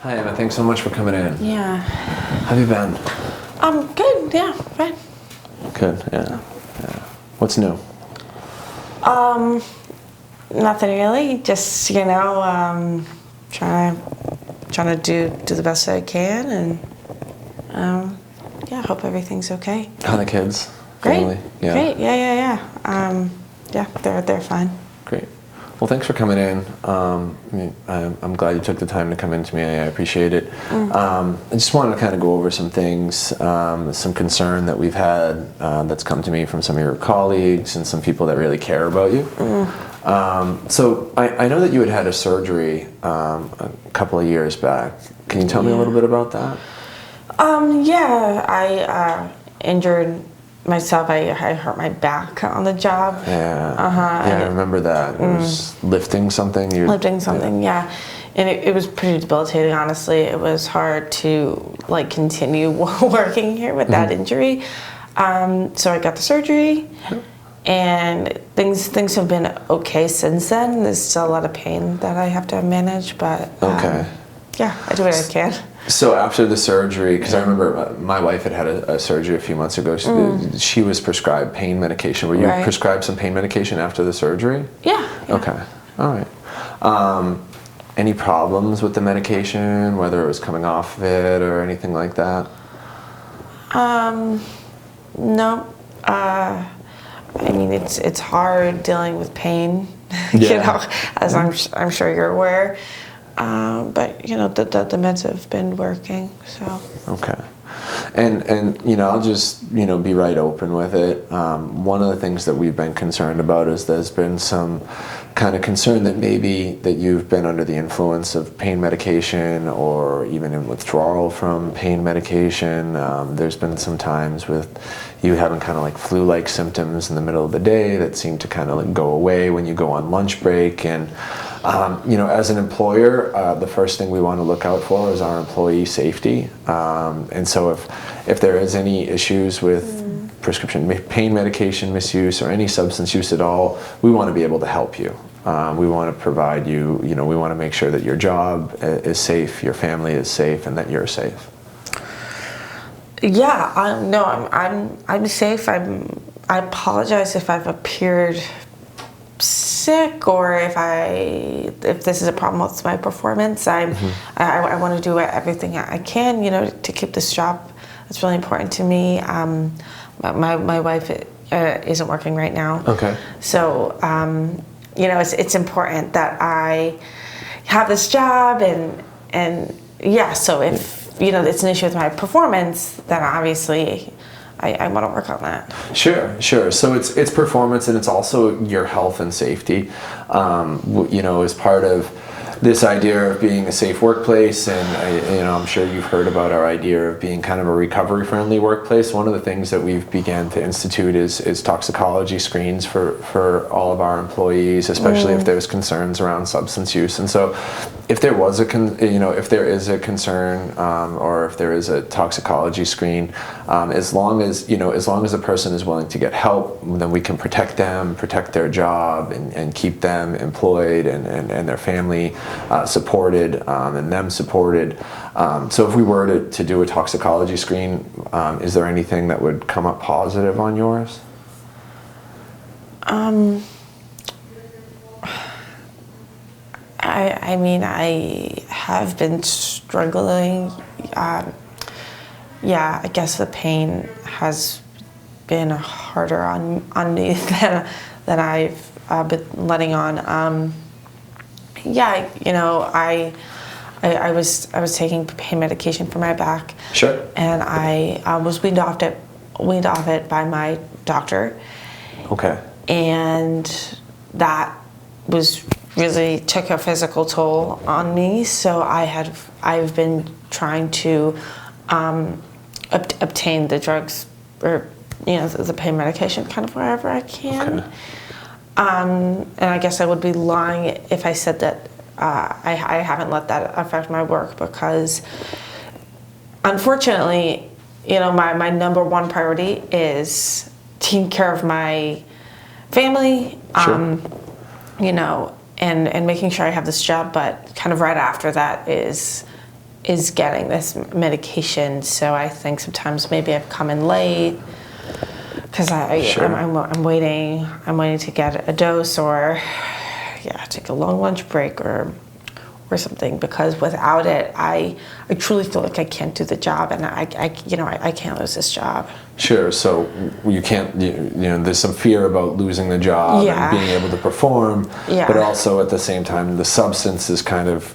Hi, Emma. Thanks so much for coming in. Yeah. How have you been? Good. Yeah, fine. Good. Yeah. What's new? Nothing really. Just trying to do the best I can, and yeah, hope everything's okay. How are the kids? Great. Family? Yeah. Great. Yeah. Yeah, they're fine. Great. Well, thanks for coming in. I'm glad you took the time to come in to me. I appreciate it. I just wanted to kind of go over some things, some concern that we've had that's come to me from some of your colleagues and some people that really care about you. So I know that you had a surgery a couple of years back. Can you tell me a little bit about that? Yeah, I injured myself. I hurt my back on the job. Yeah. Yeah, I remember that. It was lifting something. Lifting something, yeah. And it was pretty debilitating, honestly. It was hard to continue working here with that injury. So I got the surgery, and things have been okay since then. There's still a lot of pain that I have to manage, but yeah, I do what I can. So after the surgery, because I remember my wife had a surgery a few months ago, she was prescribed pain medication. Were you prescribed some pain medication after the surgery? Yeah. Okay. All right. Any problems with the medication, whether it was coming off of it or anything like that? No. I mean, it's hard dealing with pain, as I'm sure you're aware. But the meds have been working, so. Okay. And I'll just be right open with it. One of the things that we've been concerned about is there's been some kind of concern that maybe that you've been under the influence of pain medication or even in withdrawal from pain medication. There's been some times with you having kind of like flu-like symptoms in the middle of the day that seem to kind of go away when you go on lunch break. And as an employer, the first thing we want to look out for is our employee safety. And so if there is any issues with prescription pain medication misuse or any substance use at all, we want to be able to help you. We want to provide you, we want to make sure that your job is safe, your family is safe, and that you're safe. Yeah, I'm safe. I apologize if I've appeared sick or if this is a problem with my performance. I want to do everything I can, to keep this job. It's really important to me. My wife isn't working right now. Okay. So it's important that I have this job and yeah. So if it's an issue with my performance, then obviously I want to work on that. Sure. So it's performance and it's also your health and safety, as part of this idea of being a safe workplace. And I'm sure you've heard about our idea of being kind of a recovery-friendly workplace. One of the things that we've began to institute is toxicology screens for all of our employees, especially if there's concerns around substance use. And so, if there was if there is a concern or if there is a toxicology screen, as long as the person is willing to get help, then we can protect them, protect their job, and keep them employed and their family supported and them supported. So if we were to do a toxicology screen, is there anything that would come up positive on yours? I mean, I have been struggling. Yeah, I guess the pain has been harder on me than I've been letting on. Yeah, I was taking pain medication for my back. Sure. And I was weaned off it by my doctor. Okay. And that was really took a physical toll on me. So I've been trying to obtain the drugs or the pain medication kind of wherever I can. Okay. And I guess I would be lying if I said that I haven't let that affect my work, because unfortunately, my number one priority is taking care of my family, Sure. And making sure I have this job, but kind of right after that is is getting this medication. So I think sometimes maybe I've come in late because I'm waiting to get a dose, or take a long lunch break or something, because without it, I truly feel like I can't do the job, and I can't lose this job. Sure. So you can't, there's some fear about losing the job and being able to perform, but also at the same time, the substance is kind of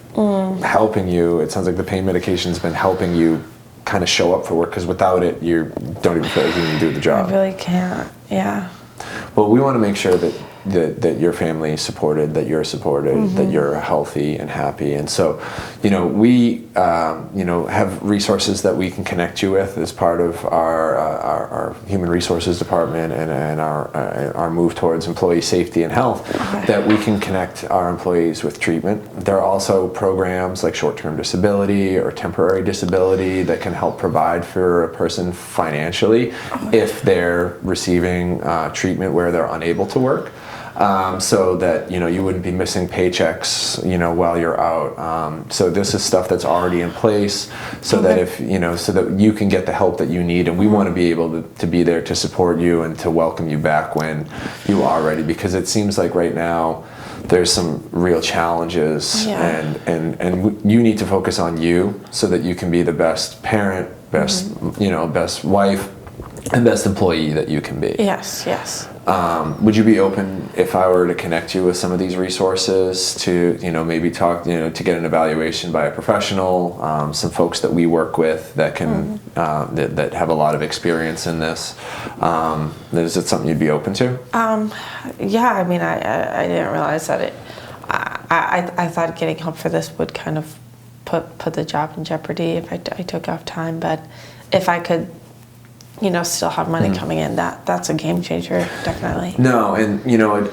helping you. It sounds like the pain medication's been helping you kind of show up for work, because without it, you don't even feel like you can do the job. I really can't. Yeah. Well, we want to make sure that your family is supported, that you're supported, that you're healthy and happy. And so, we, have resources that we can connect you with as part of our human resources department and our move towards employee safety and health, that we can connect our employees with treatment. There are also programs like short-term disability or temporary disability that can help provide for a person financially if they're receiving treatment where they're unable to work. So that you wouldn't be missing paychecks while you're out. So this is stuff that's already in place, so that if so that you can get the help that you need, and we want to be able to be there to support you and to welcome you back when you are ready, because it seems like right now there's some real challenges, and you need to focus on you so that you can be the best parent, best best wife, and best employee that you can be. Yes. Would you be open if I were to connect you with some of these resources to, maybe talk, to get an evaluation by a professional, some folks that we work with that can, that have a lot of experience in this? Is it something you'd be open to? Yeah, I mean, I didn't realize that I thought getting help for this would kind of put the job in jeopardy if I took off time, but if I could still have money coming in, that's a game changer, definitely. No, and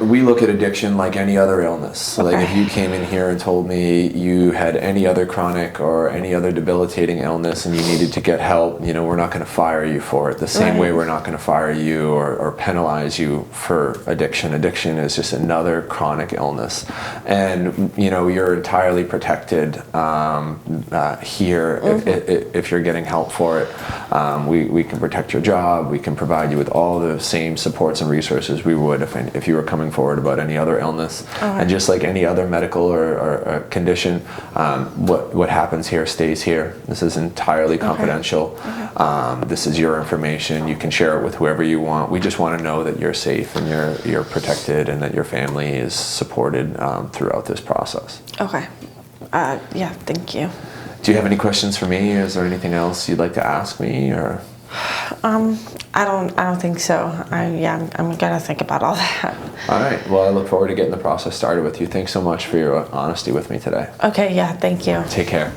we look at addiction like any other illness. So like if you came in here and told me you had any other chronic or any other debilitating illness and you needed to get help, we're not going to fire you for it. The same way we're not going to fire you or penalize you for addiction. Addiction is just another chronic illness. And you're entirely protected here if you're getting help for it. We can protect your job. We can provide you with all the same supports and resources we would if you were coming forward about any other illness. And just like any other medical or condition, what happens here stays here. This is entirely confidential. This is your information. You can share it with whoever you want. We just want to know that you're safe and you're protected and that your family is supported throughout this process. Okay. Thank you. Do you have any questions for me? Is there anything else you'd like to ask me, or? I don't think so. I'm gonna think about all that. All right. Well, I look forward to getting the process started with you. Thanks so much for your honesty with me today. Okay. Yeah. Thank you. Take care.